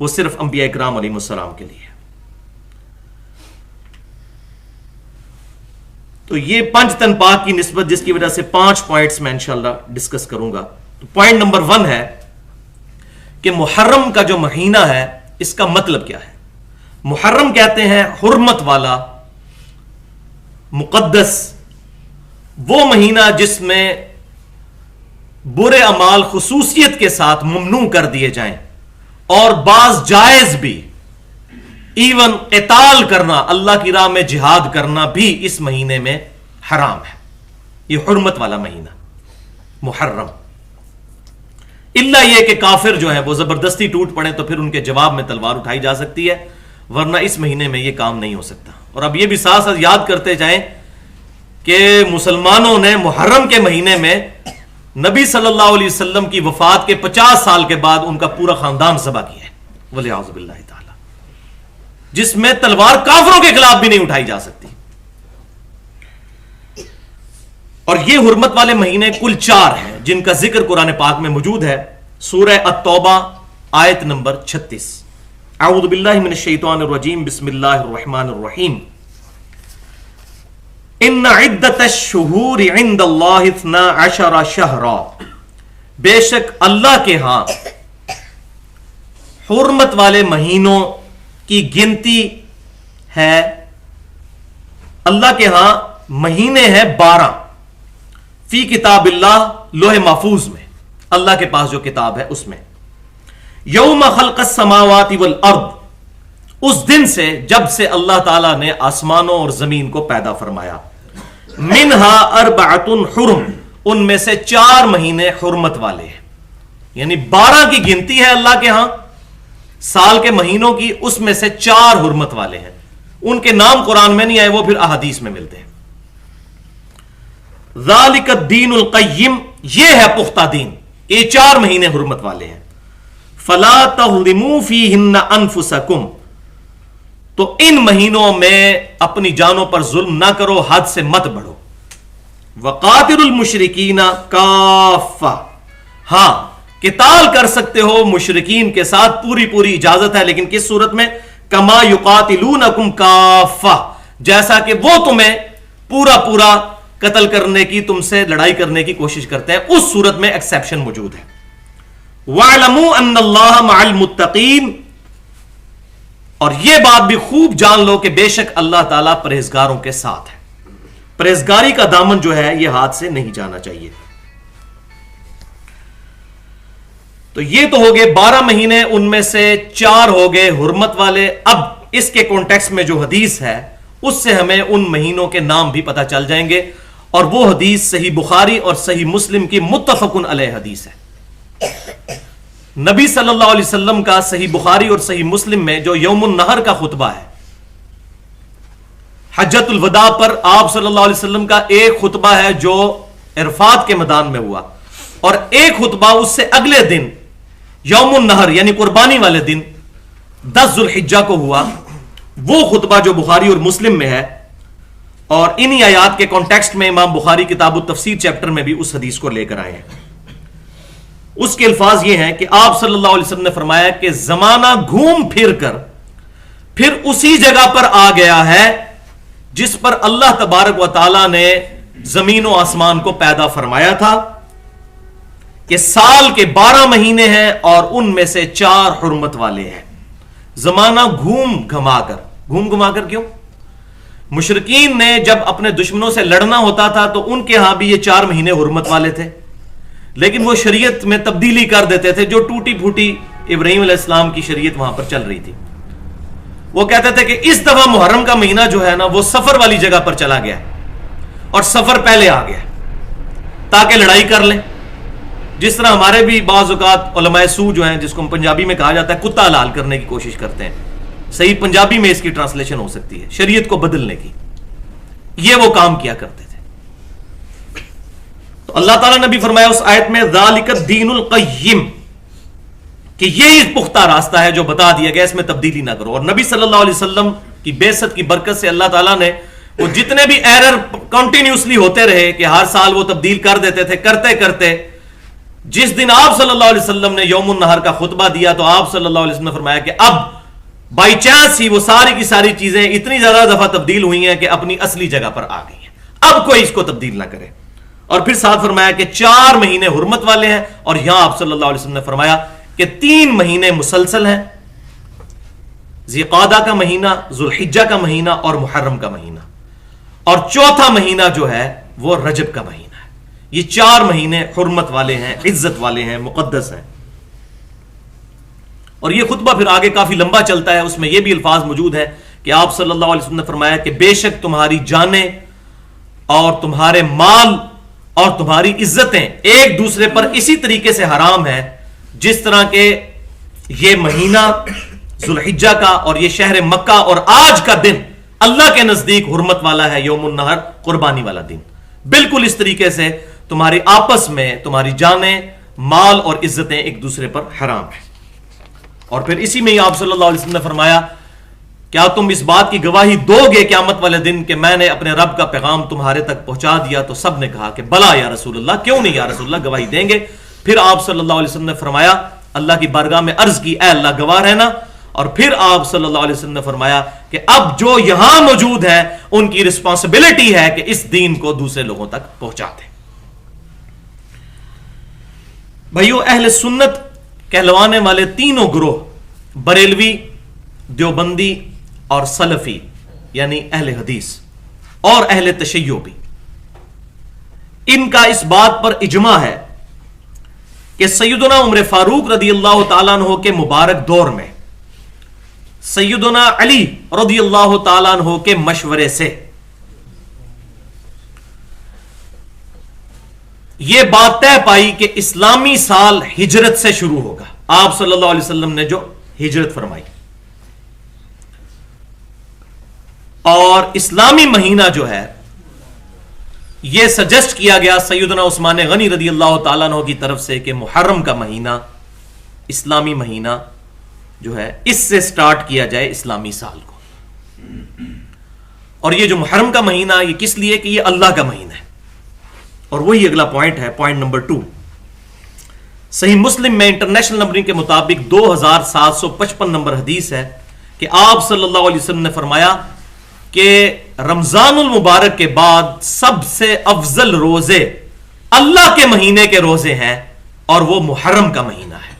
وہ صرف انبیاء اکرام علیہ السلام کے لیے. تو یہ پنج تن پاک کی نسبت، جس کی وجہ سے 5 پوائنٹس میں انشاءاللہ ڈسکس کروں گا. تو پوائنٹ نمبر 1 ہے کہ محرم کا جو مہینہ ہے اس کا مطلب کیا ہے. محرم کہتے ہیں حرمت والا، مقدس، وہ مہینہ جس میں برے اعمال خصوصیت کے ساتھ ممنوع کر دیے جائیں اور بعض جائز بھی، ایون قتال کرنا، اللہ کی راہ میں جہاد کرنا بھی اس مہینے میں حرام ہے. یہ حرمت والا مہینہ محرم. الا یہ کہ کافر جو ہے وہ زبردستی ٹوٹ پڑے تو پھر ان کے جواب میں تلوار اٹھائی جا سکتی ہے، ورنہ اس مہینے میں یہ کام نہیں ہو سکتا. اور اب یہ بھی ساتھ ساتھ یاد کرتے جائیں کہ مسلمانوں نے محرم کے مہینے میں نبی صلی اللہ علیہ وسلم کی وفات کے 50 سال کے بعد ان کا پورا خاندان ذبح کیا ہے، ولیعوذ باللہ تعالی، جس میں تلوار کافروں کے خلاف بھی نہیں اٹھائی جا سکتی. اور یہ حرمت والے مہینے کل 4 ہیں جن کا ذکر قرآن پاک میں موجود ہے. سورہ التوبہ آیت نمبر 36. اعوذ باللہ من الشیطان الرجیم، بسم اللہ الرحمن الرحیم. ان عدت الشہور عند اللہ 12 شہرا، بے شک اللہ کے ہاں حرمت والے مہینوں کی گنتی ہے، اللہ کے ہاں مہینے ہیں 12. فی کتاب اللہ، لوح محفوظ میں، اللہ کے پاس جو کتاب ہے اس میں. یوم خلق السماوات والارض، اس دن سے جب سے اللہ تعالیٰ نے آسمانوں اور زمین کو پیدا فرمایا. منہا اربعۃ حرم، ان میں سے 4 مہینے حرمت والے ہیں. یعنی 12 کی گنتی ہے اللہ کے ہاں سال کے مہینوں کی، اس میں سے 4 حرمت والے ہیں. ان کے نام قرآن میں نہیں آئے، وہ پھر احادیث میں ملتے ہیں. ذالک الدین القیم، یہ ہے پختہ دین، یہ 4 مہینے حرمت والے ہیں. فلا تظلموا فیہن انفسکم، تو ان مہینوں میں اپنی جانوں پر ظلم نہ کرو، حد سے مت بڑھو. وقاتلوا المشرکین کافہ، ہاں قتال کر سکتے ہو مشرکین کے ساتھ، پوری اجازت ہے، لیکن کس صورت میں؟ کما یقاتلونکم کافہ، جیسا کہ وہ تمہیں پورا قتل کرنے کی، تم سے لڑائی کرنے کی کوشش کرتے ہیں، اس صورت میں ایکسیپشن موجود ہے. وَاعْلَمُوا أَنَّ اللَّهَ مَعَ الْمُتَّقِينَ، اور یہ بات بھی خوب جان لو کہ بے شک اللہ تعالیٰ پرہیزگاروں کے ساتھ ہے. پرہیزگاری کا دامن جو ہے یہ ہاتھ سے نہیں جانا چاہیے. تو یہ تو ہو گئے 12 مہینے، ان میں سے 4 ہو گئے حرمت والے. اب اس کے کانٹیکسٹ میں جو حدیث ہے اس سے ہمیں ان مہینوں کے نام بھی پتہ چل جائیں گے، اور وہ حدیث صحیح بخاری اور صحیح مسلم کی متفق علیہ حدیث ہے. نبی صلی اللہ علیہ وسلم کا صحیح بخاری اور صحیح مسلم میں جو یوم النہر کا خطبہ ہے، حجۃ الوداع پر آپ صلی اللہ علیہ وسلم کا ایک خطبہ ہے جو عرفات کے میدان میں ہوا، اور ایک خطبہ اس سے اگلے دن یوم النہر یعنی قربانی والے دن 10 ذو الحجہ کو ہوا. وہ خطبہ جو بخاری اور مسلم میں ہے، اور انہی آیات کے کانٹیکسٹ میں امام بخاری کتاب التفسیر چیپٹر میں بھی اس حدیث کو لے کر آئے ہیں. اس کے الفاظ یہ ہیں کہ آپ صلی اللہ علیہ وسلم نے فرمایا کہ زمانہ گھوم پھر کر پھر اسی جگہ پر آ گیا ہے جس پر اللہ تبارک و تعالی نے زمین و آسمان کو پیدا فرمایا تھا، کہ سال کے 12 مہینے ہیں اور ان میں سے 4 حرمت والے ہیں. زمانہ گھوم گھما کر کیوں؟ مشرکین نے جب اپنے دشمنوں سے لڑنا ہوتا تھا تو ان کے ہاں بھی یہ 4 مہینے حرمت والے تھے، لیکن وہ شریعت میں تبدیلی کر دیتے تھے جو ٹوٹی پھوٹی ابراہیم علیہ السلام کی شریعت وہاں پر چل رہی تھی. وہ کہتے تھے کہ اس دفعہ محرم کا مہینہ جو ہے نا وہ سفر والی جگہ پر چلا گیا اور سفر پہلے آ گیا تاکہ لڑائی کر لیں. جس طرح ہمارے بھی بعض اوقات علماء سو جو ہیں، جس کو ہم پنجابی میں کہا جاتا ہے کتا لال کرنے کی کوشش کرتے ہیں، صحیح پنجابی میں اس کی ٹرانسلیشن ہو سکتی ہے شریعت کو بدلنے کی، یہ وہ کام کیا کرتے تھے. تو اللہ تعالیٰ نے بھی فرمایا اس آیت میں ذالک الدین القیم، کہ یہی پختہ راستہ ہے جو بتا دیا گیا، اس میں تبدیلی نہ کرو. اور نبی صلی اللہ علیہ وسلم کی بعثت کی برکت سے اللہ تعالیٰ نے وہ جتنے بھی ایرر کنٹینیوسلی ہوتے رہے کہ ہر سال وہ تبدیل کر دیتے تھے، کرتے کرتے جس دن آپ صلی اللہ علیہ وسلم نے یوم النہر کا خطبہ دیا تو آپ صلی اللہ علیہ وسلم نے فرمایا کہ اب بائی چانس ہی وہ ساری کی ساری چیزیں اتنی زیادہ دفعہ تبدیل ہوئی ہیں کہ اپنی اصلی جگہ پر آ گئی ہیں، اب کوئی اس کو تبدیل نہ کرے. اور پھر ساتھ فرمایا کہ 4 مہینے حرمت والے ہیں، اور یہاں آپ صلی اللہ علیہ وسلم نے فرمایا کہ 3 مہینے مسلسل ہیں، ذی قعدہ کا مہینہ، ذو الحجہ کا مہینہ اور محرم کا مہینہ، اور چوتھا مہینہ جو ہے وہ رجب کا مہینہ ہے. یہ 4 مہینے حرمت والے ہیں، عزت والے ہیں، مقدس ہیں. اور یہ خطبہ پھر آگے کافی لمبا چلتا ہے، اس میں یہ بھی الفاظ موجود ہیں کہ آپ صلی اللہ علیہ وسلم نے فرمایا کہ بے شک تمہاری جانیں اور تمہارے مال اور تمہاری عزتیں ایک دوسرے پر اسی طریقے سے حرام ہیں جس طرح کہ یہ مہینہ ذوالحجہ کا اور یہ شہر مکہ اور آج کا دن اللہ کے نزدیک حرمت والا ہے، یوم النہر قربانی والا دن. بالکل اس طریقے سے تمہاری آپس میں تمہاری جانیں، مال اور عزتیں ایک دوسرے پر حرام ہیں. اور پھر اسی میں ہی آپ صلی اللہ علیہ وسلم نے فرمایا کیا تم اس بات کی گواہی دو گے قیامت والے دن کہ میں نے اپنے رب کا پیغام تمہارے تک پہنچا دیا؟ تو سب نے کہا کہ بلا یا رسول اللہ، کیوں نہیں یا رسول اللہ، گواہی دیں گے. پھر آپ صلی اللہ علیہ وسلم نے فرمایا، اللہ کی بارگاہ میں عرض کی اے اللہ گواہ رہنا. اور پھر آپ صلی اللہ علیہ وسلم نے فرمایا کہ اب جو یہاں موجود ہیں ان کی رسپانسبلٹی ہے کہ اس دین کو دوسرے لوگوں تک پہنچا دیں. بھائیو، اہل سنت کہلوانے والے تینوں گروہ، بریلوی، دیوبندی اور سلفی یعنی اہل حدیث اور اہل تشیع بھی، ان کا اس بات پر اجماع ہے کہ سیدنا عمر فاروق رضی اللہ تعالیٰ عنہ کے مبارک دور میں سیدنا علی رضی اللہ تعالیٰ عنہ کے مشورے سے یہ بات طے پائی کہ اسلامی سال ہجرت سے شروع ہوگا. آپ صلی اللہ علیہ وسلم نے جو ہجرت فرمائی، اور اسلامی مہینہ جو ہے یہ سجسٹ کیا گیا سیدنا عثمان غنی رضی اللہ تعالیٰ عنہ کی طرف سے کہ محرم کا مہینہ، اسلامی مہینہ جو ہے اس سے سٹارٹ کیا جائے اسلامی سال کو. اور یہ جو محرم کا مہینہ یہ کس لیے کہ یہ اللہ کا مہینہ ہے. اور وہی اگلا پوائنٹ ہے، پوائنٹ نمبر 2. صحیح مسلم میں انٹرنیشنل نمبرنگ کے مطابق 2755 نمبر حدیث ہے کہ آپ صلی اللہ علیہ وسلم نے فرمایا کہ رمضان المبارک کے بعد سب سے افضل روزے اللہ کے مہینے کے روزے ہیں اور وہ محرم کا مہینہ ہے.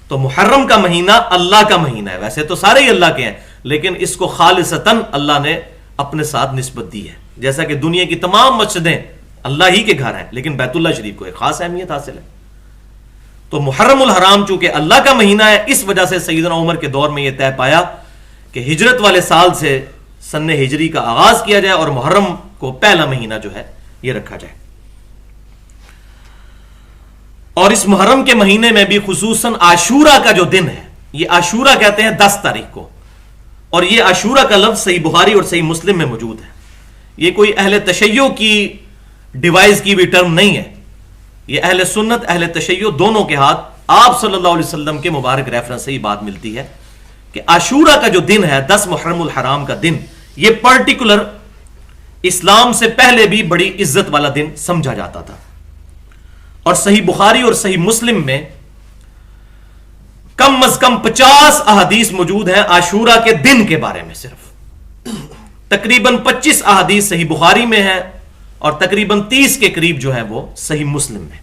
تو محرم کا مہینہ اللہ کا مہینہ ہے، ویسے تو سارے ہی اللہ کے ہیں لیکن اس کو خالصتاً اللہ نے اپنے ساتھ نسبت دی ہے. جیسا کہ دنیا کی تمام مسجدیں اللہ ہی کے گھر ہیں لیکن بیت اللہ شریف کو ایک خاص اہمیت حاصل ہے. تو محرم الحرام چونکہ اللہ کا مہینہ ہے، اس وجہ سے سیدنا عمر کے دور میں یہ طے پایا کہ ہجرت والے سال سے سن ہجری کا آغاز کیا جائے اور محرم کو پہلا مہینہ جو ہے یہ رکھا جائے. اور اس محرم کے مہینے میں بھی خصوصاً عاشورہ کا جو دن ہے، یہ عاشورہ کہتے ہیں 10 تاریخ کو، اور یہ عاشورہ کا لفظ صحیح بخاری اور صحیح مسلم میں موجود ہے. یہ کوئی اہل تشیع کی ڈیوائز کی بھی ٹرم نہیں ہے، یہ اہل سنت اہل تشیع دونوں کے ہاتھ آپ صلی اللہ علیہ وسلم کے مبارک ریفرنس سے ہی بات ملتی ہے کہ عاشورہ کا جو دن ہے 10 محرم الحرام کا دن، یہ پرٹیکولر اسلام سے پہلے بھی بڑی عزت والا دن سمجھا جاتا تھا. اور صحیح بخاری اور صحیح مسلم میں کم از کم 50 احادیث موجود ہیں عاشورہ کے دن کے بارے میں. صرف تقریباً 25 احادیث صحیح بخاری میں ہیں اور تقریباً 30 کے قریب جو ہے وہ صحیح مسلم میں،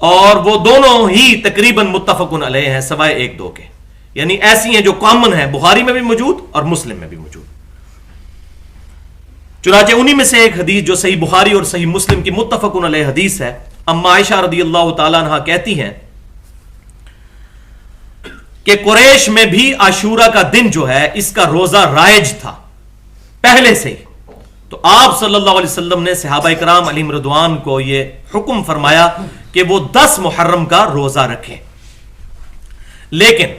اور وہ دونوں ہی تقریباً متفقن علیہ ہیں سوائے 1-2 کے، یعنی ایسی ہیں جو کامن ہیں، بخاری میں بھی موجود اور مسلم میں بھی موجود. چنانچہ انہی میں سے ایک حدیث جو صحیح بخاری اور صحیح مسلم کی متفقن علیہ حدیث ہے، اما عائشہ رضی اللہ تعالیٰ عنہ کہتی ہیں کہ قریش میں بھی عاشورہ کا دن جو ہے اس کا روزہ رائج تھا پہلے سے ہی. تو آپ صلی اللہ علیہ وسلم نے صحابہ کرام علیہم رضوان کو یہ حکم فرمایا کہ وہ 10 محرم کا روزہ رکھیں. لیکن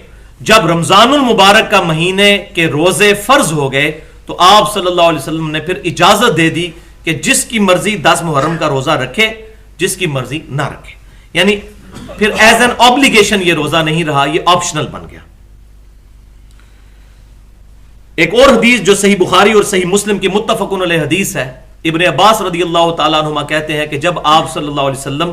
جب رمضان المبارک کا مہینے کے روزے فرض ہو گئے تو آپ صلی اللہ علیہ وسلم نے پھر اجازت دے دی کہ جس کی مرضی 10 محرم کا روزہ رکھے، جس کی مرضی نہ رکھے. یعنی پھر ایز این obligation یہ روزہ نہیں رہا، یہ آپشنل بن گیا. ایک اور حدیث جو صحیح بخاری اور صحیح مسلم کی متفقن علیہ حدیث ہے، ابن عباس رضی اللہ تعالیٰ عنہما کہتے ہیں کہ جب آپ صلی اللہ علیہ وسلم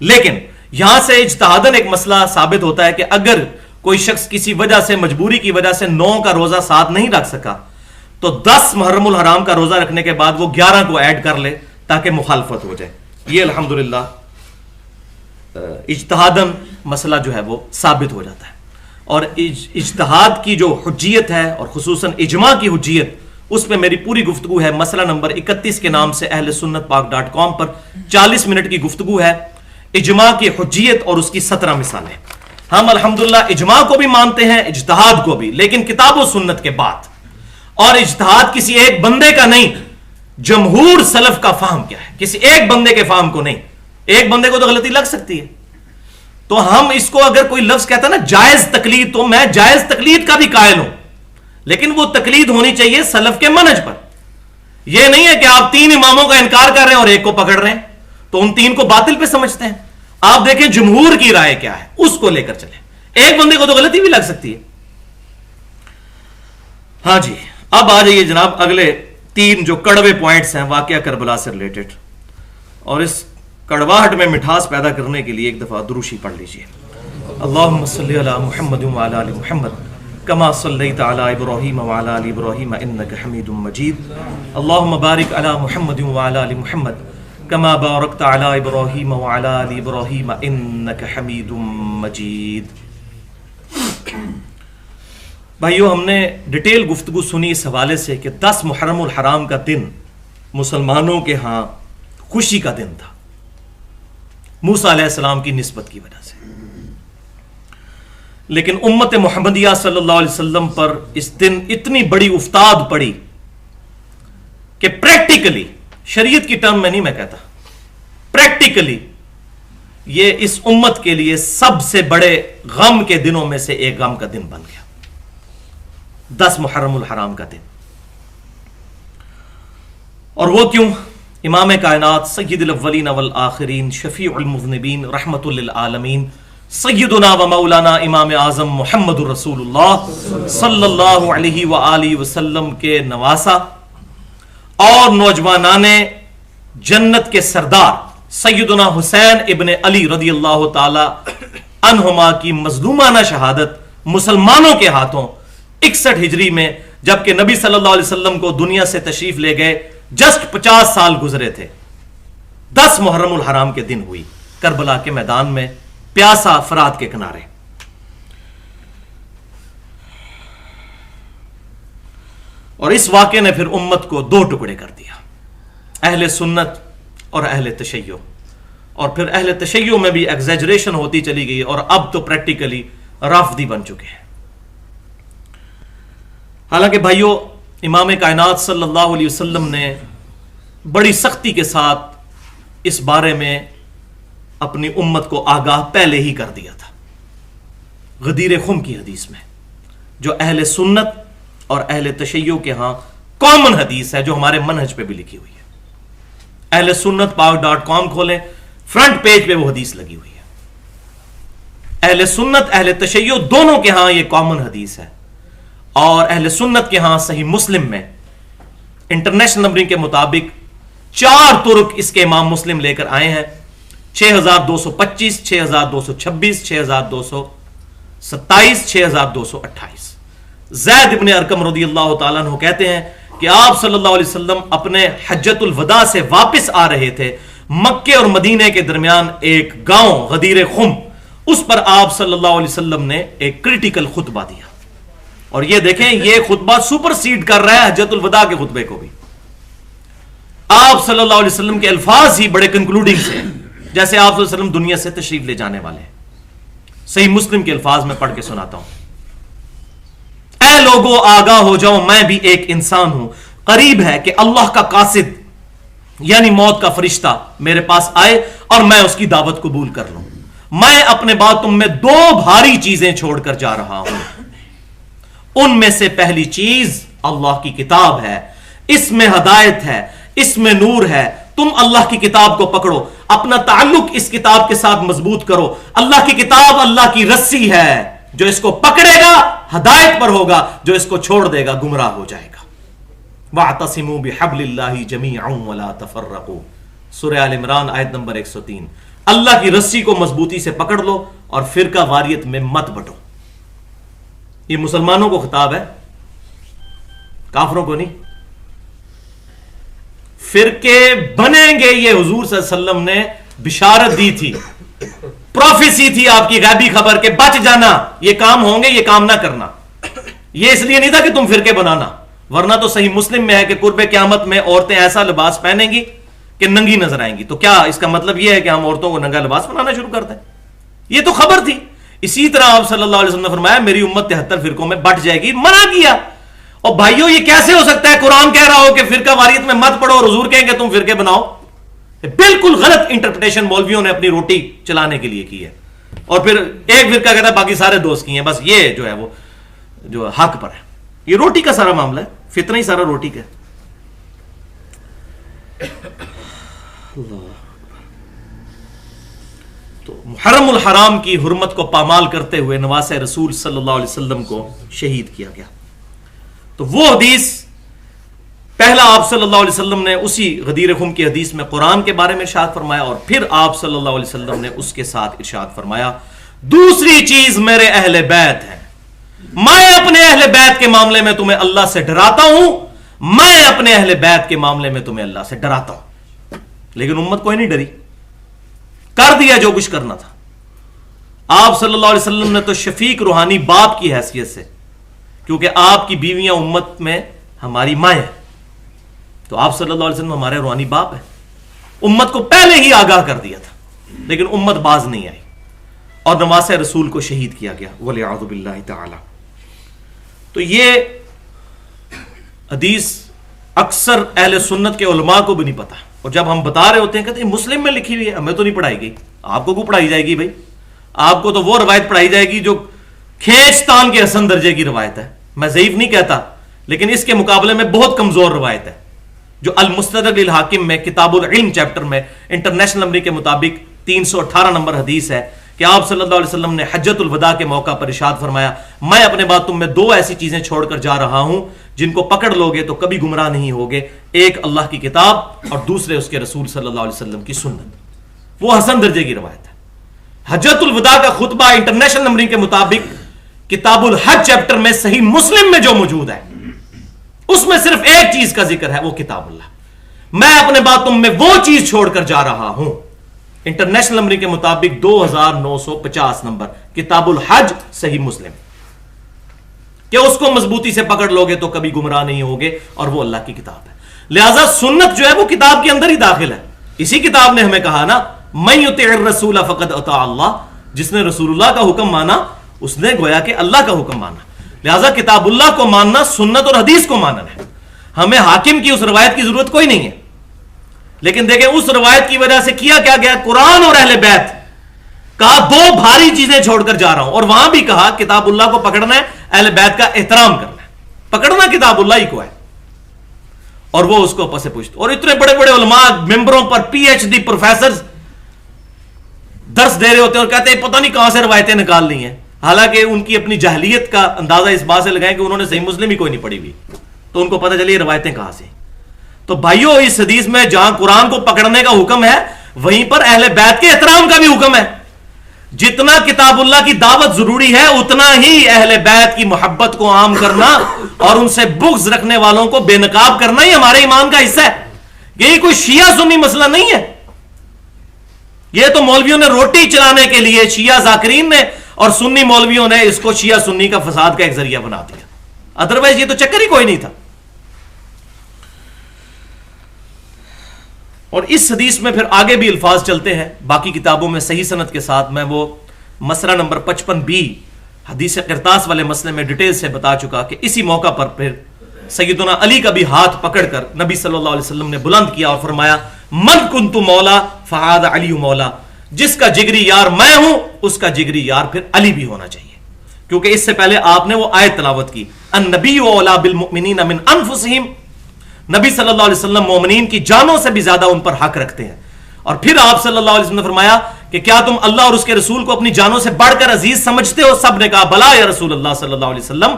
لیکن یہاں سے اجتہاداً ایک مسئلہ ثابت ہوتا ہے کہ اگر کوئی شخص کسی وجہ سے مجبوری کی وجہ سے 9 کا روزہ ساتھ نہیں رکھ سکا تو 10 محرم الحرام کا روزہ رکھنے کے بعد وہ 11 کو ایڈ کر لے تاکہ مخالفت ہو جائے. یہ الحمدللہ اجتہاداً مسئلہ جو ہے وہ ثابت ہو جاتا ہے. اور اجتہاد کی جو حجیت ہے اور خصوصاً اجماع کی حجیت، اس پہ میری پوری گفتگو ہے. مسئلہ نمبر 31 کے نام سے اہل سنت پاک .com پر 40 منٹ کی گفتگو ہے. اجماع کی حجیت اور اس کی 17 مثالیں. ہم الحمدللہ اجماع کو بھی مانتے ہیں، اجتہاد کو بھی، لیکن کتاب و سنت کے بعد. اور اجتہاد کسی ایک بندے کا نہیں، جمہور سلف کا فہم کیا ہے، کسی ایک بندے کے فہم کو نہیں. ایک بندے کو تو غلطی لگ سکتی ہے، تو ہم اس کو اگر کوئی لفظ کہتا ہے نا جائز تقلید، تو میں جائز تقلید کا بھی قائل ہوں، لیکن وہ تقلید ہونی چاہیے سلف کے منہج پر. یہ نہیں ہے کہ آپ 3 اماموں کا انکار کر رہے ہیں اور ایک کو پکڑ رہے ہیں تو ان 3 کو باطل پہ سمجھتے ہیں. آپ دیکھیں جمہور کی رائے کیا ہے، اس کو لے کر چلیں. ایک بندے کو تو غلطی بھی لگ سکتی ہے. ہاں جی، اب آ جائیے جناب اگلے 3 جو کڑوے پوائنٹس ہیں واقعہ کربلا سے ریلیٹڈ، اور اس کڑواہٹ میں مٹھاس پیدا کرنے کے لیے ایک دفعہ دروشی پڑھ لیجئے. اللہم صلی علی محمد وعلی آل محمد کما صلیت علی ابراہیم وعلی آل ابراہیم انک حمید مجید. اللہم بارک علی محمد وعلی آل محمد کما بارکت علی ابراہیم وعلی آل ابراہیم انک حمید مجید. بھائیو، ہم نے ڈیٹیل گفتگو سنی اس حوالے سے کہ 10 محرم الحرام کا دن مسلمانوں کے ہاں خوشی کا دن تھا موسیٰ علیہ السلام کی نسبت کی وجہ سے، لیکن امت محمدیہ صلی اللہ علیہ وسلم پر اس دن اتنی بڑی افتاد پڑی کہ پریکٹیکلی، شریعت کی ٹرم میں نہیں میں کہتا، پریکٹیکلی یہ اس امت کے لیے سب سے بڑے غم کے دنوں میں سے ایک غم کا دن بن گیا. 10 محرم الحرام کا دن. اور وہ کیوں؟ امام کائنات سید الاولین والآخرین شفیع المذنبین رحمت للعالمین سیدنا و مولانا امام اعظم محمد الرسول اللہ صلی اللہ علیہ وآلہ وسلم کے نواسا اور نوجوانان جنت کے سردار سیدنا حسین ابن علی رضی اللہ تعالی عنہما کی مظلومانہ شہادت مسلمانوں کے ہاتھوں 61 ہجری میں، جبکہ نبی صلی اللہ علیہ وسلم کو دنیا سے تشریف لے گئے جسٹ 50 سال گزرے تھے. 10 محرم الحرام کے دن ہوئی کربلا کے میدان میں، پیاسا فرات کے کنارے. اور اس واقعے نے پھر امت کو 2 ٹکڑے کر دیا، اہل سنت اور اہل تشیع. اور پھر اہل تشیع میں بھی ایگزیجریشن ہوتی چلی گئی، اور اب تو پریکٹیکلی رافضی بن چکے ہیں. حالانکہ بھائیو، امام کائنات صلی اللہ علیہ وسلم نے بڑی سختی کے ساتھ اس بارے میں اپنی امت کو آگاہ پہلے ہی کر دیا تھا. غدیر خم کی حدیث میں، جو اہل سنت اور اہل تشیع کے ہاں کامن حدیث ہے، جو ہمارے منہج پہ بھی لکھی ہوئی ہے. اہل سنت پاک.com کھولیں، فرنٹ پیج پہ وہ حدیث لگی ہوئی ہے. اہل سنت اہل تشیع دونوں کے ہاں یہ کامن حدیث ہے. اور اہل سنت کے ہاں صحیح مسلم میں انٹرنیشنل نمبرنگ کے مطابق 4 طرق اس کے امام مسلم لے کر آئے ہیں: 6225، 6226، 6227، 6228. زید ابن ارقم رضی اللہ تعالیٰ عنہ کہتے ہیں کہ آپ صلی اللہ علیہ وسلم اپنے حجۃ الوداع سے واپس آ رہے تھے. مکے اور مدینے کے درمیان ایک گاؤں غدیر خم، اس پر آپ صلی اللہ علیہ وسلم نے ایک کریٹیکل خطبہ دیا. اور یہ دیکھیں، یہ خطبہ سپر سیڈ کر رہا ہے حجۃ الوداع کے خطبے کو بھی. آپ صلی اللہ علیہ وسلم کے الفاظ ہی بڑے کنکلوڈنگ سے ہیں، جیسے آپ صلی اللہ علیہ وسلم دنیا سے تشریف لے جانے والے ہیں. صحیح مسلم کے الفاظ میں پڑھ کے سناتا ہوں: اے لوگو آگاہ ہو جاؤ، میں بھی ایک انسان ہوں. قریب ہے کہ اللہ کا قاصد یعنی موت کا فرشتہ میرے پاس آئے اور میں اس کی دعوت قبول کر لوں. میں اپنے بعد تم میں 2 بھاری چیزیں چھوڑ کر جا رہا ہوں. ان میں سے پہلی چیز اللہ کی کتاب ہے. اس میں ہدایت ہے، اس میں نور ہے. تم اللہ کی کتاب کو پکڑو، اپنا تعلق اس کتاب کے ساتھ مضبوط کرو. اللہ کی کتاب اللہ کی رسی ہے، جو اس کو پکڑے گا ہدایت پر ہوگا، جو اس کو چھوڑ دے گا گمراہ ہو جائے گا. وَاعْتَصِمُوا بِحَبْلِ اللَّهِ جَمِيعًا وَلَا تَفَرَّقُوا، سورہ آل عمران آیت نمبر 103. اللہ کی رسی کو مضبوطی سے پکڑ لو اور فرقہ واریت میں مت بٹو. یہ مسلمانوں کو خطاب ہے، کافروں کو نہیں. فرقے بنیں گے، یہ حضور صلی اللہ علیہ وسلم نے بشارت دی تھی، پروفیسی تھی آپ کی غیبی خبر کہ بچ جانا، یہ کام ہوں گے، یہ کام نہ کرنا. یہ اس لیے نہیں تھا کہ تم فرقے بنانا، ورنہ تو صحیح مسلم میں ہے کہ قرب قیامت میں عورتیں ایسا لباس پہنیں گی کہ ننگی نظر آئیں گی. تو کیا اس کا مطلب یہ ہے کہ ہم عورتوں کو ننگا لباس بنانا شروع کر دیں؟ یہ تو خبر تھی. اسی طرح آپ صلی اللہ علیہ وسلم نے فرمایا میری امت 73 فرقوں میں بٹ جائے گی، منع کیا. اور بھائیو یہ کیسے ہو سکتا ہے قرآن کہہ رہا ہو کہ فرقہ واریت میں مت پڑو اور حضور کہیں کہ تم فرقے بناؤ؟ بالکل غلط انٹرپریٹیشن مولویوں نے اپنی روٹی چلانے کے لیے کی ہے. اور پھر ایک فرقہ کہتا ہے باقی سارے دوست کی ہیں، بس یہ جو ہے وہ جو حق پر ہے. یہ روٹی کا سارا معاملہ ہے، فتنہ ہی سارا روٹی کا ہے. تو محرم الحرام کی حرمت کو پامال کرتے ہوئے نواسہ رسول صلی اللہ علیہ وسلم کو شہید کیا گیا. تو وہ حدیث پہلا آپ صلی اللہ علیہ وسلم نے اسی غدیر خم کی حدیث میں قرآن کے بارے میں ارشاد فرمایا، اور پھر آپ صلی اللہ علیہ وسلم نے اس کے ساتھ ارشاد فرمایا دوسری چیز میرے اہل بیت ہے، میں اپنے اہل بیت کے معاملے میں تمہیں اللہ سے ڈراتا ہوں، میں اپنے اہل بیت کے معاملے میں تمہیں اللہ سے ڈراتا ہوں. لیکن امت کوئی نہیں ڈری، کر دیا جو کچھ کرنا تھا. آپ صلی اللہ علیہ وسلم نے تو شفیق روحانی باپ کی حیثیت سے، کیونکہ آپ کی بیویاں امت میں ہماری مائیں ہیں، تو آپ صلی اللہ علیہ وسلم ہمارے روحانی باپ ہیں، امت کو پہلے ہی آگاہ کر دیا تھا. لیکن امت باز نہیں آئی اور نواسہ رسول کو شہید کیا گیا وَلِعَوْذُ بِاللَّهِ تَعَالَى. تو یہ حدیث اکثر اہل سنت کے علماء کو بھی نہیں پتا، اور جب ہم بتا رہے ہوتے ہیں کہتے ہیں مسلم میں لکھی ہوئی ہے، ہمیں تو نہیں پڑھائی گئی. آپ کو پڑھائی جائے گی بھائی؟ آپ کو تو وہ روایت پڑھائی جائے گی جو کھینچتان کے حسن درجے کی روایت ہے. میں ضعیف نہیں کہتا، لیکن اس کے مقابلے میں بہت کمزور روایت ہے جو المستدرک للحاکم میں کتاب العلم چیپٹر میں انٹرنیشنل نمبر کے مطابق 318 نمبر حدیث ہے کہ آپ صلی اللہ علیہ وسلم نے حجۃ الوداع کے موقع پر ارشاد فرمایا میں اپنے بعد تم میں دو ایسی چیزیں چھوڑ کر جا رہا ہوں جن کو پکڑ لو گے تو کبھی گمراہ نہیں ہوگے، ایک اللہ کی کتاب اور دوسرے اس کے رسول صلی اللہ علیہ وسلم کی سنت. وہ حسن درجے کی روایت ہے. حجۃ الوداع کا خطبہ انٹرنیشنل نمبر کے مطابق کتاب الحج چیپٹر میں صحیح مسلم میں جو موجود ہے اس میں صرف ایک چیز کا ذکر ہے، وہ کتاب اللہ. میں اپنے بعد تم میں وہ چیز چھوڑ کر جا رہا ہوں، انٹرنیشنل نمبر کے مطابق 2950 نمبر کتاب الحج صحیح مسلم، کہ اس کو مضبوطی سے پکڑ لو گے تو کبھی گمراہ نہیں ہوگے، اور وہ اللہ کی کتاب ہے. لہذا سنت جو ہے وہ کتاب کے اندر ہی داخل ہے. اسی کتاب نے ہمیں کہا نا من یطع الرسول فقد اطاع اللہ، جس نے رسول اللہ کا حکم مانا اس نے گویا کہ اللہ کا حکم مانا. لہذا کتاب اللہ کو ماننا سنت اور حدیث کو ماننا ہے. ہمیں حاکم کی اس روایت کی ضرورت کوئی نہیں ہے. لیکن دیکھیں اس روایت کی وجہ سے کیا گیا، قرآن اور اہل بیت کہا دو بھاری چیزیں چھوڑ کر جا رہا ہوں، اور وہاں بھی کہا کتاب اللہ کو پکڑنا ہے، اہل بیت کا احترام کرنا ہے. پکڑنا کتاب اللہ ہی کو ہے، اور وہ اس کو پسے پوچھتے. اور اتنے بڑے بڑے علماء ممبروں پر PhD پروفیسر درس دے رہے ہوتے ہیں اور کہتے ہیں پتہ نہیں کہاں سے روایتیں نکال لی ہیں، حالانکہ ان کی اپنی جاہلیت کا اندازہ اس بات سے لگائیں کہ انہوں نے صحیح مسلم ہی کوئی نہیں پڑھی ہوئی، تو ان کو پتہ چلی یہ روایتیں کہاں سے. تو بھائیو اس حدیث میں جہاں قرآن کو پکڑنے کا حکم ہے وہیں پر اہل بیت کے احترام کا بھی حکم ہے. جتنا کتاب اللہ کی دعوت ضروری ہے اتنا ہی اہل بیت کی محبت کو عام کرنا اور ان سے بغض رکھنے والوں کو بے نقاب کرنا ہی ہمارے ایمان کا حصہ ہے. یہ کوئی شیعہ سنی مسئلہ نہیں ہے. یہ تو مولویوں نے روٹی چلانے کے لیے شیعہ ذاکرین نے اور سنی مولویوں نے اس کو شیعہ سنی کا فساد کا ایک ذریعہ بنا دیا، ادروائز یہ تو چکر ہی کوئی نہیں تھا. اور اس حدیث میں پھر آگے بھی الفاظ چلتے ہیں باقی کتابوں میں صحیح سند کے ساتھ. میں وہ مسئلہ نمبر 55B حدیث قرطاس والے مسئلے میں ڈیٹیل سے بتا چکا کہ اسی موقع پر پھر سیدنا علی کا بھی ہاتھ پکڑ کر نبی صلی اللہ علیہ وسلم نے بلند کیا اور فرمایا من کنت مولا فہذا علی مولا، جس کا جگری یار میں ہوں اس کا جگری یار پھر علی بھی ہونا چاہیے. کیونکہ اس سے پہلے آپ نے وہ آیت تلاوت کی النبی اولا بالمؤمنین من انفسہم، نبی صلی اللہ علیہ وسلم مومنین کی جانوں سے بھی زیادہ ان پر حق رکھتے ہیں. اور پھر آپ صلی اللہ علیہ وسلم نے فرمایا کہ کیا تم اللہ اور اس کے رسول کو اپنی جانوں سے بڑھ کر عزیز سمجھتے ہو؟ سب نے کہا بلا یا رسول اللہ صلی اللہ علیہ وسلم.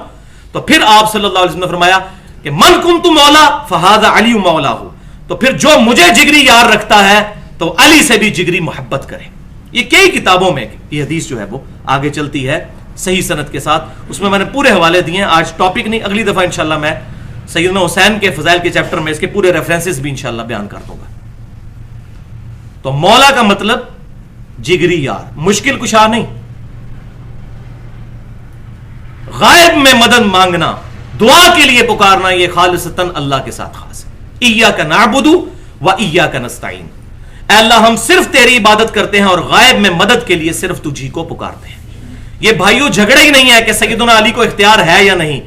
تو پھر آپ صلی اللہ علیہ وسلم نے فرمایا کہ من کنت مولا فہذا علی مولا ہو، تو پھر جو مجھے جگری یار رکھتا ہے تو علی سے بھی جگری محبت کرے. یہ کئی کتابوں میں یہ حدیث جو ہے وہ آگے چلتی ہے صحیح سند کے ساتھ. اس میں نے پورے حوالے دیے ہیں. آج ٹاپک نہیں, اگلی دفعہ انشاءاللہ میں سیدنا حسین کے فضائل کے چیپٹر میں اس کے پورے ریفرنسز بھی انشاءاللہ بیان کر دوں گا. تو مولا کا مطلب جگری یار, مشکل کشا نہیں. غائب میں مدد مانگنا, دعا کے لیے پکارنا, یہ خالصتاً اللہ کے ساتھ خاص ہے. ایاک نعبد و ایاک نستعین, اے اللہ ہم صرف تیری عبادت کرتے ہیں اور غائب میں مدد کے لیے صرف تجھی کو پکارتے ہیں. یہ بھائیوں جھگڑا ہی نہیں ہے کہ سیدنا علی کو اختیار ہے یا نہیں,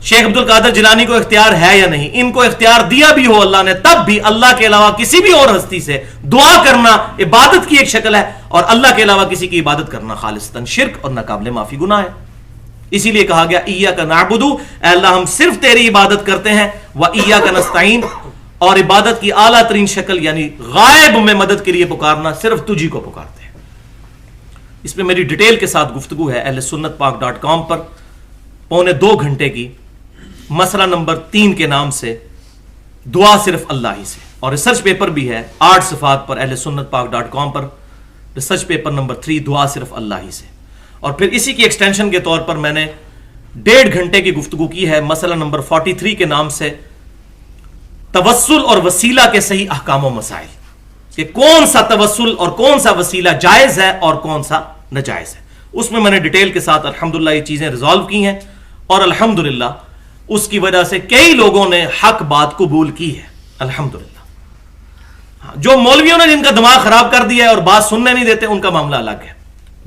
شیخ عبد القادر جیلانی کو اختیار ہے یا نہیں. ان کو اختیار دیا بھی ہو اللہ نے, تب بھی اللہ کے علاوہ کسی بھی اور ہستی سے دعا کرنا عبادت کی ایک شکل ہے, اور اللہ کے علاوہ کسی کی عبادت کرنا خالصتاً شرک اور ناقابل معافی گناہ ہے. اسی لیے کہا گیا ایاک نعبد, اے اللہ ہم صرف تیری عبادت کرتے ہیں, و ایاک نستعین, اور عبادت کی اعلیٰ ترین شکل یعنی غائب میں مدد کے لیے پکارنا صرف تجھی کو پکارتے ہیں. اس پہ میری ڈیٹیل کے ساتھ گفتگو ہے اہل سنت پاک .com پر, 1.25 گھنٹے کی, مسئلہ نمبر 3 کے نام سے دعا صرف اللہ ہی سے, اور ریسرچ پیپر بھی ہے 8 صفات پر اہل سنت پاک .com پر, ریسرچ پیپر نمبر 3 دعا صرف اللہ ہی سے. اور پھر اسی کی ایکسٹینشن کے طور پر میں نے 1.5 گھنٹے کی گفتگو کی ہے مسئلہ نمبر 43 کے نام سے توسل اور وسیلہ کے صحیح احکام و مسائل, کہ کون سا توسل اور کون سا وسیلہ جائز ہے اور کون سا ناجائز ہے. اس میں نے ڈیٹیل کے ساتھ الحمدللہ یہ چیزیں ریزالو کی ہیں, اور الحمدللہ اس کی وجہ سے کئی لوگوں نے حق بات قبول کی ہے الحمدللہ. جو مولویوں نے جن کا دماغ خراب کر دیا ہے اور بات سننے نہیں دیتے, ان کا معاملہ الگ ہے.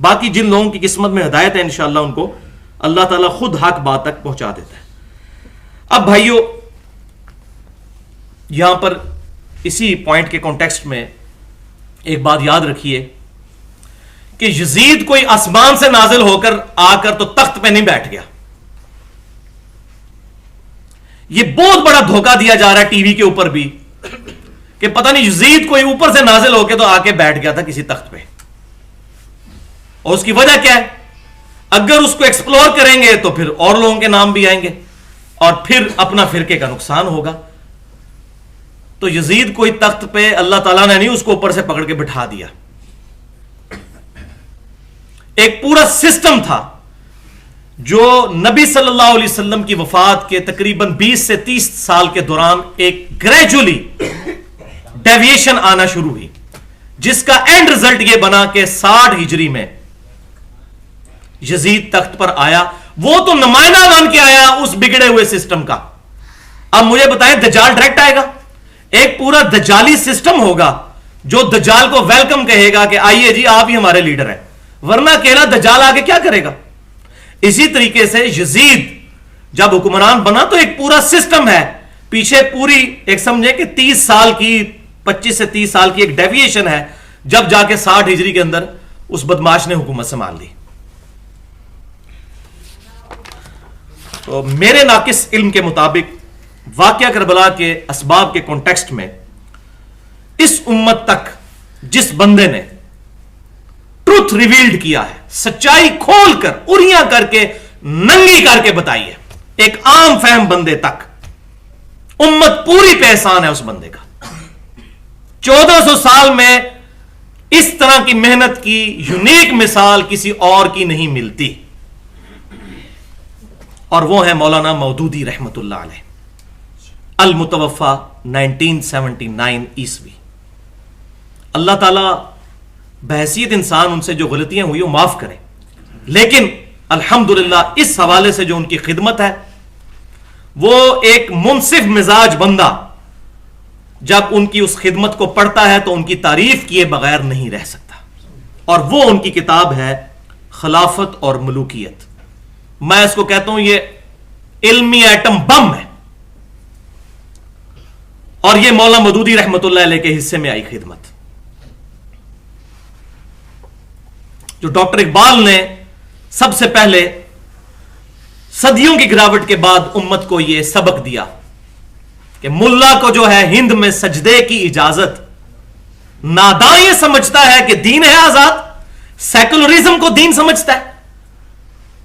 باقی جن لوگوں کی قسمت میں ہدایت ہے انشاءاللہ ان کو اللہ تعالیٰ خود حق بات تک پہنچا دیتا ہے. اب بھائیو یہاں پر اسی پوائنٹ کے کانٹیکسٹ میں ایک بات یاد رکھیے کہ یزید کوئی آسمان سے نازل ہو کر آ کر تو تخت پہ نہیں بیٹھ گیا. یہ بہت بڑا دھوکہ دیا جا رہا ہے ٹی وی کے اوپر بھی کہ پتہ نہیں یزید کوئی اوپر سے نازل ہو کے تو آ کے بیٹھ گیا تھا کسی تخت پہ. اور اس کی وجہ کیا ہے؟ اگر اس کو ایکسپلور کریں گے تو پھر اور لوگوں کے نام بھی آئیں گے اور پھر اپنا فرقے کا نقصان ہوگا. تو یزید کوئی تخت پہ اللہ تعالیٰ نے نہیں اس کو اوپر سے پکڑ کے بٹھا دیا. ایک پورا سسٹم تھا جو نبی صلی اللہ علیہ وسلم کی وفات کے تقریباً 20 سے 30 سال کے دوران ایک گریجولی ڈیویشن آنا شروع ہوئی, جس کا اینڈ رزلٹ یہ بنا کہ 60 ہجری میں یزید تخت پر آیا. وہ تو نمائندہ بن کے آیا اس بگڑے ہوئے سسٹم کا. اب مجھے بتائیں دجال ڈائریکٹ آئے گا؟ ایک پورا دجالی سسٹم ہوگا جو دجال کو ویلکم کہے گا کہ آئیے جی آپ ہی ہمارے لیڈر ہیں, ورنہ اکیلا دجال آگے کیا کرے گا. اسی طریقے سے یزید جب حکمران بنا تو ایک پورا سسٹم ہے پیچھے, پوری ایک سمجھے کہ 30 سال کی 25 سے 30 سال کی ایک ڈیویشن ہے, جب جا کے 60 ہجری کے اندر اس بدماش نے حکومت سنبھال لی. تو میرے ناقص علم کے مطابق واقعہ کربلا کے اسباب کے کانٹیکسٹ میں اس امت تک جس بندے نے ٹروتھ ریویلڈ کیا ہے, سچائی کھول کر اریاں کر کے ننگی کر کے بتائی ہے, ایک عام فہم بندے تک, امت پوری پہ احسان ہے اس بندے کا. 1400 سال میں اس طرح کی محنت کی یونیک مثال کسی اور کی نہیں ملتی, اور وہ ہے مولانا مودودی رحمت اللہ علیہ, المتوفا 1979 عیسوی. اللہ تعالیٰ بحیثیت انسان ان سے جو غلطیاں ہوئی وہ معاف کرے, لیکن الحمدللہ اس حوالے سے جو ان کی خدمت ہے, وہ ایک منصف مزاج بندہ جب ان کی اس خدمت کو پڑھتا ہے تو ان کی تعریف کیے بغیر نہیں رہ سکتا. اور وہ ان کی کتاب ہے خلافت اور ملوکیت. میں اس کو کہتا ہوں یہ علمی ایٹم بم ہے, اور یہ مولانا مودودی رحمت اللہ علیہ کے حصے میں آئی خدمت, جو ڈاکٹر اقبال نے سب سے پہلے صدیوں کی گراوٹ کے بعد امت کو یہ سبق دیا کہ ملا کو جو ہے ہند میں سجدے کی اجازت, ناداں یہ سمجھتا ہے کہ دین ہے آزاد, سیکولرزم کو دین سمجھتا ہے.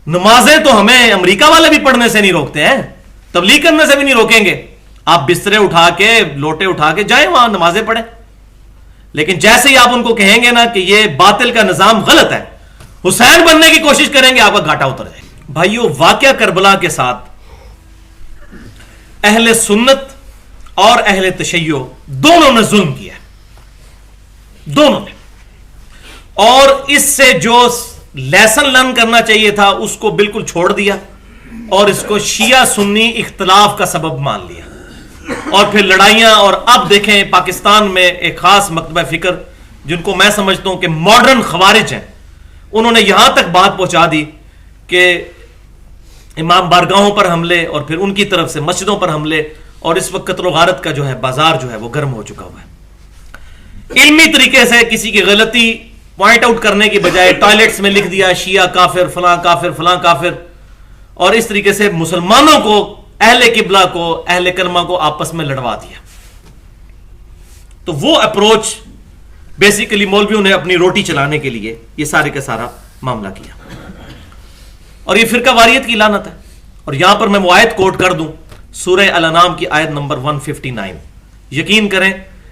نمازیں تو ہمیں امریکہ والے بھی پڑھنے سے نہیں روکتے ہیں, تبلیغ کرنے سے بھی نہیں روکیں گے. آپ بسترے اٹھا کے لوٹے اٹھا کے جائیں وہاں نمازیں پڑھیں, لیکن جیسے ہی آپ ان کو کہیں گے نا کہ یہ باطل کا نظام غلط ہے، حسین بننے کی کوشش کریں گے، آپ کا گھاٹا اتر جائے گا۔ بھائیو، واقعہ کربلا کے ساتھ اہل سنت اور اہل تشیع دونوں نے ظلم کیا، دونوں نے، اور اس سے جو لیسن لرن کرنا چاہیے تھا اس کو بالکل چھوڑ دیا، اور اس کو شیعہ سنی اختلاف کا سبب مان لیا، اور پھر لڑائیاں۔ اور اب دیکھیں پاکستان میں ایک خاص مکتبہ فکر جن کو میں سمجھتا ہوں کہ ماڈرن خوارج ہیں، انہوں نے یہاں تک بات پہنچا دی کہ امام بارگاہوں پر حملے، اور پھر ان کی طرف سے مسجدوں پر حملے، اور اس وقت قتل و غارت کا جو ہے بازار جو ہے وہ گرم ہو چکا ہوا ہے۔ علمی طریقے سے کسی کی غلطی پوائنٹ آؤٹ کرنے کی بجائے ٹوائلٹس میں لکھ دیا شیعہ کافر، فلاں کافر، فلاں کافر، اور اس طریقے سے مسلمانوں کو، اہل قبلہ کو، اہل کلمہ کو آپس میں لڑوا دیا۔ تو وہ اپروچ بیسیکلی مولویوں نے اپنی روٹی چلانے کے لیے یہ سارے کا سارا معاملہ کیا، اور یہ فرقہ واریت کی لعنت ہے۔ اور یہاں پر میں وہ آیت کوٹ کر دوں، سورہ الانعام کی آیت نمبر 159۔ یقین کریں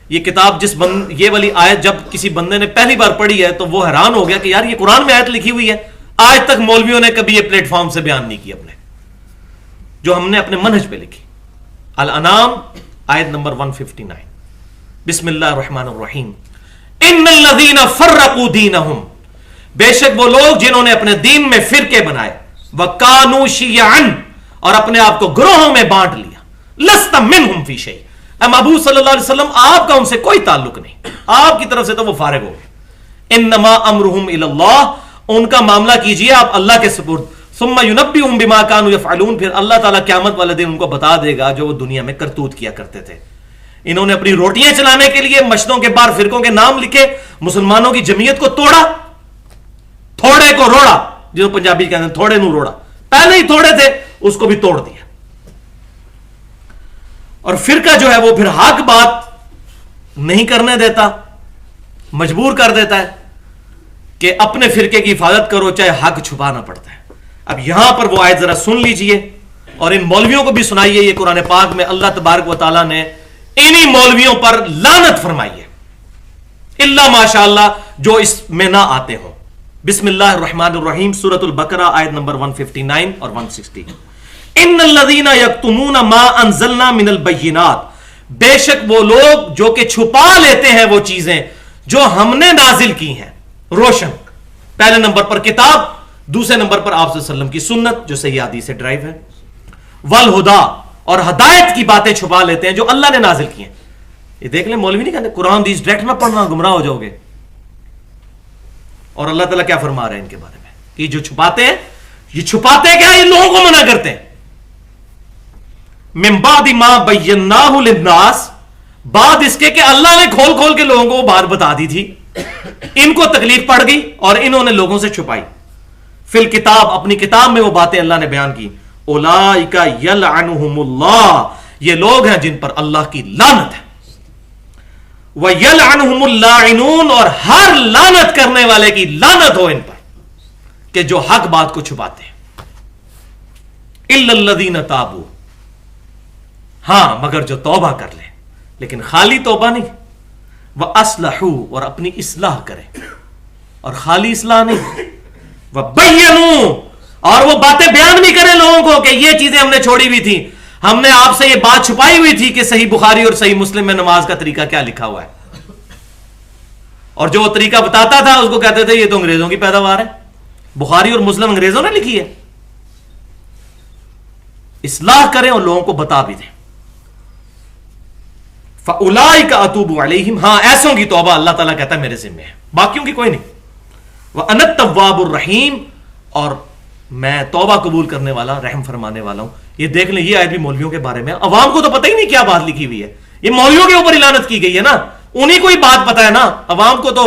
یہ کتاب یہ والی آیت جب کسی بندے نے پہلی بار پڑھی ہے تو وہ حیران ہو گیا کہ یار یہ قرآن میں آیت لکھی ہوئی ہے، آج تک مولویوں نے کبھی یہ پلیٹ فارم سے بیان نہیں کی اپنے، جو ہم نے اپنے منہج پہ لکھی۔ الانعام آیت نمبر 159، بسم اللہ الرحمن الرحیم، ان الذین فرقوا دینہم، بے شک وہ لوگ جنہوں نے اپنے دین میں فرقے بنائے، وکانوا شیعا، اور اپنے آپ کو گروہوں میں بانٹ لیا، لست منہم فی شیء، اے محبوب صلی اللہ علیہ وسلم آپ کا ان سے کوئی تعلق نہیں، آپ کی طرف سے تو وہ فارغ ہو گئے۔ انما امرہم الی اللہ، ان کا معاملہ کیجئے آپ اللہ کے سپرد، ثم ینبئہم بما کانوا یفعلون، پھر اللہ تعالیٰ قیامت والے دن ان کو بتا دے گا جو وہ دنیا میں کرتوت کیا کرتے تھے۔ انہوں نے اپنی روٹیاں چلانے کے لیے مسجدوں کے باہر فرقوں کے نام لکھے، مسلمانوں کی جمعیت کو توڑا، تھوڑے کو روڑا، جو پنجابی کہتے ہیں تھوڑے نو روڑا، پہلے ہی تھوڑے تھے اس کو بھی توڑ دیا۔ اور فرقہ جو ہے وہ پھر حق بات نہیں کرنے دیتا، مجبور کر دیتا ہے کہ اپنے فرقے کی حفاظت کرو چاہے حق چھپانا پڑتا ہے۔ اب یہاں پر وہ آیت ذرا سن لیجئے، اور ان مولویوں کو بھی سنائیے۔ یہ قرآن پاک میں اللہ تبارک و تعالیٰ نے انہی مولویوں پر لعنت فرمائی ہے، الا ماشاء اللہ جو اس میں نہ آتے ہوں۔ بسم اللہ الرحمن الرحیم، سورۃ البقرہ آیت نمبر 159 اور 160۔ ان الذین یکتمون ما انزلنا من البینات، بے شک وہ لوگ جو کہ چھپا لیتے ہیں وہ چیزیں جو ہم نے نازل کی ہیں، روشن، پہلے نمبر پر کتاب، دوسرے نمبر پر آپ صلی اللہ علیہ وسلم کی سنت جو صحیح حدیث سے ڈرائیو ہے، والہدا، اور ہدایت کی باتیں چھپا لیتے ہیں جو اللہ نے نازل کی ہیں۔ یہ دیکھ لیں مولوی نہیں کہتے قرآن حدیث ڈائریکٹ نہ پڑھنا گمراہ ہو جاؤ گے، اور اللہ تعالیٰ کیا فرما رہے ہیں ان کے بارے میں کہ جو چھپاتے ہیں، یہ چھپاتے کیا، یہ لوگوں کو منع کرتے ہیں۔ من بعد ما بیناہ للناس، بعد اس کے کہ اللہ نے کھول کھول کے لوگوں کو بات بتا دی تھی، ان کو تکلیف پڑ گئی اور انہوں نے لوگوں سے چھپائی۔ فی الکتاب، اپنی کتاب میں وہ باتیں اللہ نے بیان کی۔ اولئک یلعنہم اللہ، یہ لوگ ہیں جن پر اللہ کی لعنت ہے۔ وَيَلْعَنْهُمُ اللَّاعِنُونَ، اور ہر لعنت کرنے والے کی لعنت ہو ان پر کہ جو حق بات کو چھپاتے ہیں۔ إِلَّا الَّذِينَ تَابُوا، ہاں مگر جو توبہ کر لیں، لیکن خالی توبہ نہیں، وَأَصْلَحُوا، اور اپنی اصلاح کریں، اور خالی اصلاح نہیں، وَبَيَّنُوا، اور وہ باتیں بیان بھی کریں لوگوں کو کہ یہ چیزیں ہم نے چھوڑی ہوئی تھی، ہم نے آپ سے یہ بات چھپائی ہوئی تھی کہ صحیح بخاری اور صحیح مسلم میں نماز کا طریقہ کیا لکھا ہوا ہے، اور جو وہ طریقہ بتاتا تھا اس کو کہتے تھے یہ تو انگریزوں کی پیداوار ہے، بخاری اور مسلم انگریزوں نے لکھی ہے۔ اصلاح کریں اور لوگوں کو بتا بھی دیں۔ فَأُولَئِكَ أَتُوبُ عَلَيْهِمْ، ہاں ایسوں کی توبہ اللہ تعالیٰ کہتا ہے میرے ذمہ ہے، باقیوں کی کوئی نہیں۔ وَأَنَا التَّوَّابُ الرَّحِيمُ، اور میں توبہ قبول کرنے والا، رحم فرمانے والا ہوں۔ یہ دیکھ لیں، یہ آیت بھی مولویوں کے بارے میں، عوام کو تو پتہ ہی نہیں کیا بات لکھی ہوئی ہے، یہ مولویوں کے اوپر اعلانت کی گئی ہے نا، انہیں کوئی بات پتہ ہے نا، عوام کو تو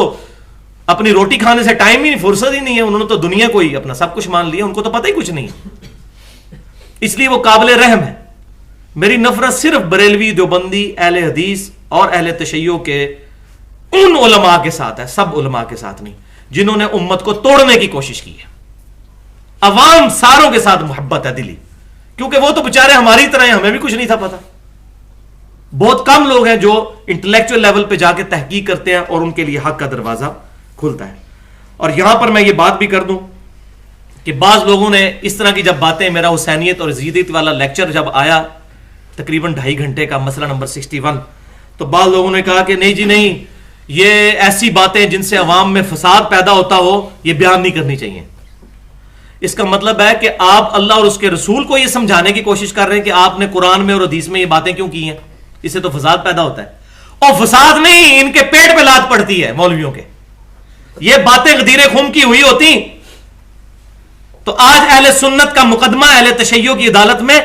اپنی روٹی کھانے سے ٹائم ہی نہیں، فرصت ہی نہیں ہے، انہوں نے تو دنیا کو ہی اپنا سب کچھ مان لیا، ان کو تو پتہ ہی کچھ نہیں ہے، اس لیے وہ قابل رحم ہے۔ میری نفرت صرف بریلوی، دیوبندی، اہل حدیث اور اہل تشیع کے ان علماء کے ساتھ ہے، سب علماء کے ساتھ نہیں، جنہوں نے امت کو توڑنے کی کوشش کی ہے۔ عوام ساروں کے ساتھ محبت ہے دلی، کیونکہ وہ تو بےچارے ہماری طرح ہیں، ہمیں بھی کچھ نہیں تھا پتا۔ بہت کم لوگ ہیں جو انٹلیکچوئل لیول پہ جا کے تحقیق کرتے ہیں اور ان کے لیے حق کا دروازہ کھلتا ہے. اور یہاں پر میں یہ بات بھی کر دوں کہ بعض لوگوں نے اس طرح کی جب باتیں, میرا حسینیت اور یزیدیت والا لیکچر جب آیا تقریباً 2.5 گھنٹے کا, مسئلہ نمبر 61, تو بعض لوگوں نے کہا کہ نہیں جی نہیں, یہ ایسی باتیں جن سے عوام میں فساد پیدا ہوتا ہو یہ بیان نہیں کرنی چاہیے. اس کا مطلب ہے کہ آپ اللہ اور اس کے رسول کو یہ سمجھانے کی کوشش کر رہے ہیں کہ آپ نے قرآن میں اور حدیث میں یہ باتیں کیوں کی ہیں, اس سے تو فساد پیدا ہوتا ہے. اور فساد نہیں, ان کے پیٹ پہ لات پڑتی ہے مولویوں کے. یہ باتیں غدیر خم کی ہوئی ہوتی تو آج اہل سنت کا مقدمہ اہل تشیع کی عدالت میں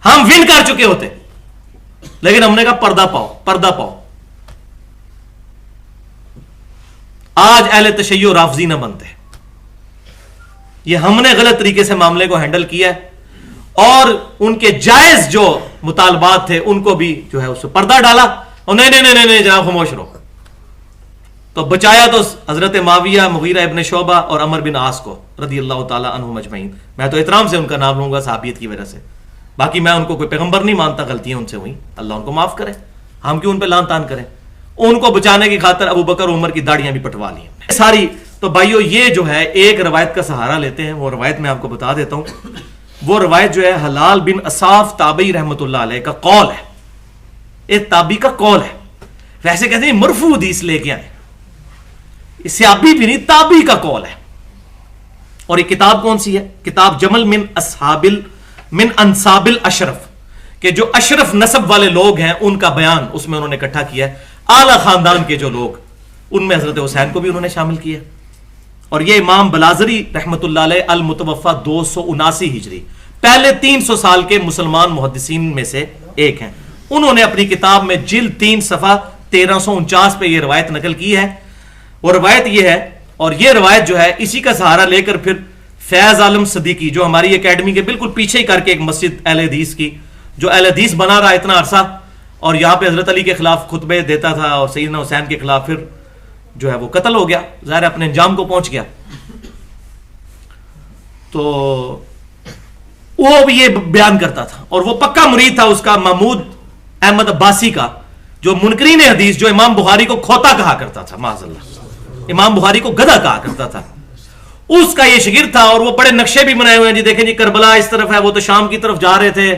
ہم ون کر چکے ہوتے, لیکن ہم نے کہا پردہ پاؤ, پردہ پاؤ. آج اہل تشیع رافضی نہ بنتے. یہ ہم نے غلط طریقے سے معاملے کو ہینڈل کیا ہے, اور ان کے جائز جو مطالبات تھے ان کو بھی جو ہے اس پہ پردہ ڈالا, اور نہیں نہیں نہیں نہیں جناب خاموش رہو. تو بچایا تو حضرت معاویہ, مغیرہ ابن شعبہ اور عمر بن عاص کو رضی اللہ تعالی عنہم اجمعین. میں تو احترام سے ان کا نام لوں گا صحابیت کی وجہ سے, باقی میں ان کو کوئی پیغمبر نہیں مانتا, غلطیاں ان سے ہوئی, اللہ ان کو معاف کرے, ہم کیوں ان پہ لان تان کریں. ان کو بچانے کی خاطر ابو بکر عمر کی داڑیاں بھی پٹوا لی ساری. تو بھائیو یہ جو ہے ایک روایت کا سہارا لیتے ہیں, وہ روایت میں آپ کو بتا دیتا ہوں. وہ روایت جو ہے حلال بن اصاف تابعی رحمت اللہ علیہ کا قول ہے, ایک تابعی کا قول ہے. ویسے کہتے ہیں مرفوع حدیث لے کے آئے, اس سے ابھی بھی نہیں, تابعی کا قول ہے. اور یہ کتاب کون سی ہے؟ کتاب جمل من انصاب الاشرف, کہ جو اشرف نسب والے لوگ ہیں ان کا بیان اس میں انہوں نے اکٹھا کیا ہے. اعلی خاندان کے جو لوگ, ان میں حضرت حسین کو بھی انہوں نے شامل کیا. اور یہ امام بلازری رحمت اللہ علیہ المتوفا 279 ہجری, پہلے 300 سال کے مسلمان محدثین میں سے ایک ہیں. انہوں نے اپنی کتاب میں جلد 3 صفحہ 1349 پہ یہ روایت نقل کی ہے. وہ روایت یہ ہے, اور یہ روایت جو ہے اسی کا سہارا لے کر پھر فیض عالم صدیقی جو ہماری اکیڈمی کے بالکل پیچھے ہی کر کے ایک مسجد اہل حدیث کی, جو اہل حدیث بنا رہا اتنا عرصہ, اور یہاں پہ حضرت علی کے خلاف خطبے دیتا تھا اور سیدنا حسین کے خلاف پھر جو ہے وہ قتل ہو گیا, ظاہر اپنے انجام کو پہنچ گیا. تو وہ بھی یہ بیان کرتا تھا, اور وہ پکا مرید تھا اس کا محمود احمد عباسی کا, جو منکرین حدیث, جو امام بخاری کو کھوتا کہا کرتا تھا, معاذ اللہ, امام بخاری کو گدھا کہا کرتا تھا, اس کا یہ شاگرد تھا. اور وہ بڑے نقشے بھی بنائے ہوئے ہیں, جی دیکھیں جی کربلا اس طرف ہے, وہ تو شام کی طرف جا رہے تھے,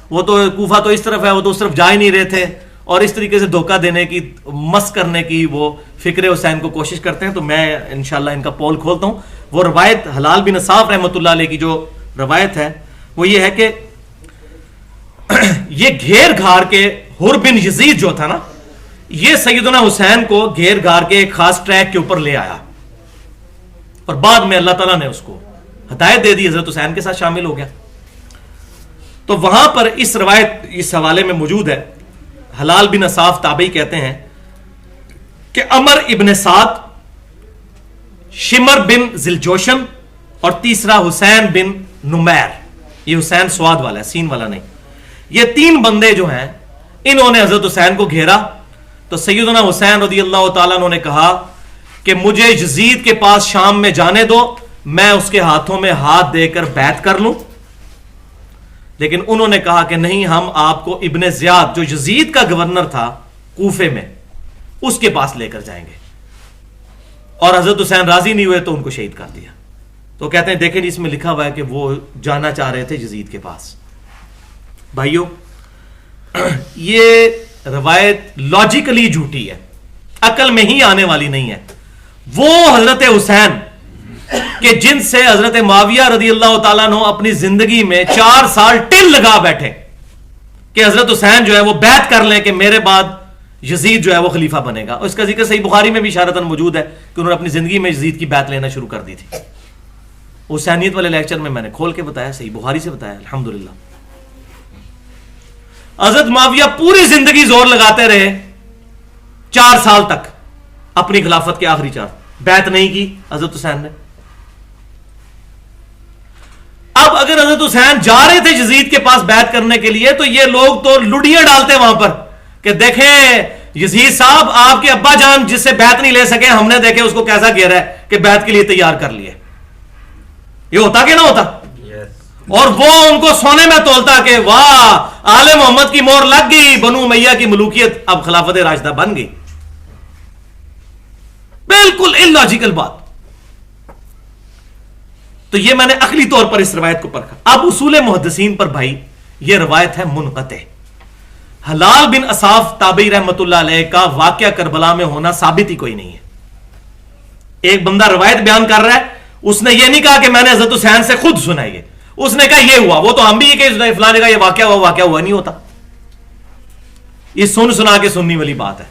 وہ تو کوفہ تو اس طرف ہے, وہ تو اس طرف جا ہی نہیں رہے تھے, اور اس طریقے سے دھوکہ دینے کی, مس کرنے کی وہ فکر حسین کو کوشش کرتے ہیں. تو میں انشاءاللہ ان کا پول کھولتا ہوں. وہ روایت حلال بن اصاف رحمۃ اللہ علیہ کی جو روایت ہے وہ یہ ہے کہ یہ گھیر گھار کے حر بن یزید جو تھا نا, یہ سیدنا حسین کو گھیر گھار کے ایک خاص ٹریک کے اوپر لے آیا, اور بعد میں اللہ تعالیٰ نے اس کو ہدایت دے دی, حضرت حسین کے ساتھ شامل ہو گیا. تو وہاں پر اس روایت اس حوالے میں موجود ہے, حلال بن اصاف تابعی کہتے ہیں کہ عمر ابن سعد, شمر بن ذلجوشن, اور تیسرا حسین بن نمیر. یہ حسین سواد والا ہے, سین والا نہیں. یہ 3 بندے جو ہیں انہوں نے حضرت حسین کو گھیرا. تو سیدنا حسین رضی اللہ تعالیٰ عنہ نے کہا کہ مجھے یزید کے پاس شام میں جانے دو, میں اس کے ہاتھوں میں ہاتھ دے کر بیعت کر لوں. لیکن انہوں نے کہا کہ نہیں, ہم آپ کو ابن زیاد جو یزید کا گورنر تھا کوفے میں, اس کے پاس لے کر جائیں گے. اور حضرت حسین راضی نہیں ہوئے تو ان کو شہید کر دیا. تو کہتے ہیں دیکھیں جی اس میں لکھا ہوا ہے کہ وہ جانا چاہ رہے تھے یزید کے پاس. بھائیو یہ روایت لاجیکلی جھوٹی ہے, عقل میں ہی آنے والی نہیں ہے. وہ حضرت حسین کہ جن سے حضرت معاویہ رضی اللہ تعالیٰ عنہ اپنی زندگی میں 4 سال ٹل لگا بیٹھے کہ حضرت حسین جو ہے وہ بیعت کر لیں کہ میرے بعد یزید جو ہے وہ خلیفہ بنے گا. اور اس کا ذکر صحیح بخاری میں بھی اشارتاً موجود ہے کہ انہوں نے اپنی زندگی میں یزید کی بیعت لینا شروع کر دی تھی. حسینیت والے لیکچر میں نے کھول کے بتایا, صحیح بخاری سے بتایا الحمدللہ. حضرت معاویہ پوری زندگی زور لگاتے رہے 4 سال تک, اپنی خلافت کے آخری 4, بیعت نہیں کی حضرت حسین نے. اب اگر حضرت حسین جا رہے تھے یزید کے پاس بیعت کرنے کے لیے تو یہ لوگ تو لڈیاں ڈالتے وہاں پر کہ دیکھیں یزید صاحب آپ کے ابا جان جس سے بیعت نہیں لے سکے, ہم نے دیکھے اس کو کیسا گھیرا ہے کہ بیعت کے لیے تیار کر لیے. یہ ہوتا کہ نہ ہوتا؟ اور وہ ان کو سونے میں تولتا کہ واہ آل محمد کی مور لگ گئی, بنو امیہ کی ملوکیت اب خلافت راشدہ بن گئی. بالکل اللاجیکل بات. تو یہ میں نے عقلی طور پر اس روایت کو پرکھا. اب اصول محدثین پر بھائی یہ روایت ہے منقطع. حلال بن اصاف تابعی رحمت اللہ علیہ کا واقعہ کربلا میں ہونا ثابت ہی کوئی نہیں ہے. ایک بندہ روایت بیان کر رہا ہے, اس نے یہ نہیں کہا کہ میں نے حضرت حسین سے خود سنائی ہے, اس نے کہا یہ ہوا. وہ تو ہم بھی یہ کہ فلانے کا یہ واقعہ ہوا نہیں ہوتا. یہ سنا کے سننی والی بات ہے.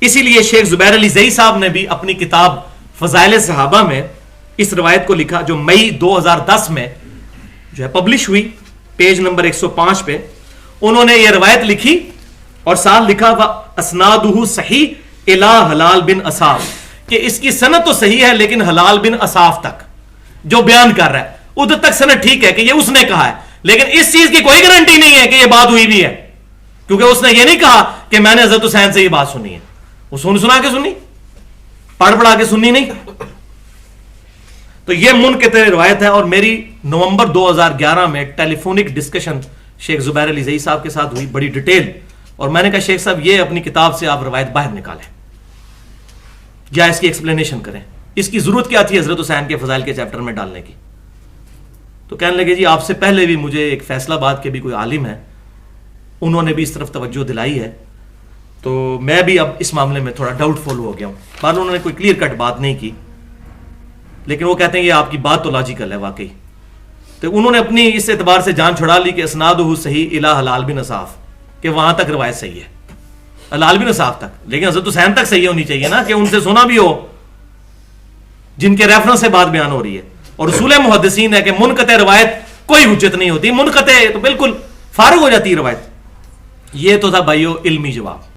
اسی لیے شیخ زبیر علی زئی صاحب نے بھی اپنی کتاب فضائل صحابہ میں اس روایت کو لکھا, جو مئی 2010 میں جو ہے پبلش ہوئی, پیج نمبر 105 پہ انہوں نے یہ روایت لکھی اور ساتھ لکھا اسنادہ صحیح الی حلال بن اصاف, کہ اس کی سند تو صحیح ہے لیکن حلال بن اصاف تک جو بیان کر رہا ہے ادھر تک سند ٹھیک ہے کہ یہ اس نے کہا ہے, لیکن اس چیز کی کوئی گارنٹی نہیں ہے کہ یہ بات ہوئی بھی ہے, کیونکہ اس نے یہ نہیں کہا کہ میں نے حضرت حسین سے یہ بات سنی ہے. وہ سنا کے سنی, پڑھ پڑھا کے سنی نہیں. تو یہ منقطع روایت ہے. اور میری نومبر 2011 میں ٹیلی فونک ڈسکشن شیخ زبیر علی زئی صاحب کے ساتھ ہوئی, بڑی ڈیٹیل, اور میں نے کہا شیخ صاحب یہ اپنی کتاب سے آپ روایت باہر نکالیں یا اس کی ایکسپلینیشن کریں, اس کی ضرورت کیا تھی حضرت حسین کے فضائل کے چیپٹر میں ڈالنے کی. تو کہنے لگے جی آپ سے پہلے بھی مجھے ایک فیصلہ آباد کے بھی کوئی عالم ہے, انہوں نے بھی اس طرف توجہ دلائی ہے, تو میں بھی اب اس معاملے میں تھوڑا ڈاؤٹ فل ہو گیا ہوں. بعد انہوں نے کوئی کلیئر کٹ بات نہیں کی, لیکن وہ کہتے ہیں یہ آپ کی بات تو لاجیکل ہے واقعی. تو انہوں نے اپنی اس اعتبار سے جان چھڑا لی کہ اسنادہ صحیح الی حلال بن اصاف, کہ وہاں تک روایت صحیح ہے, حلال بن اصاف تک, لیکن حضرت حسین تک صحیح ہونی چاہیے نا, کہ ان سے سنا بھی ہو جن کے ریفرنس سے بات بیان ہو رہی ہے. اور اصول محدثین ہے کہ منقطع روایت کوئی حجت نہیں ہوتی, منقطع تو بالکل فارغ ہو جاتی ہے روایت. یہ تو تھا بھائیو علمی جواب.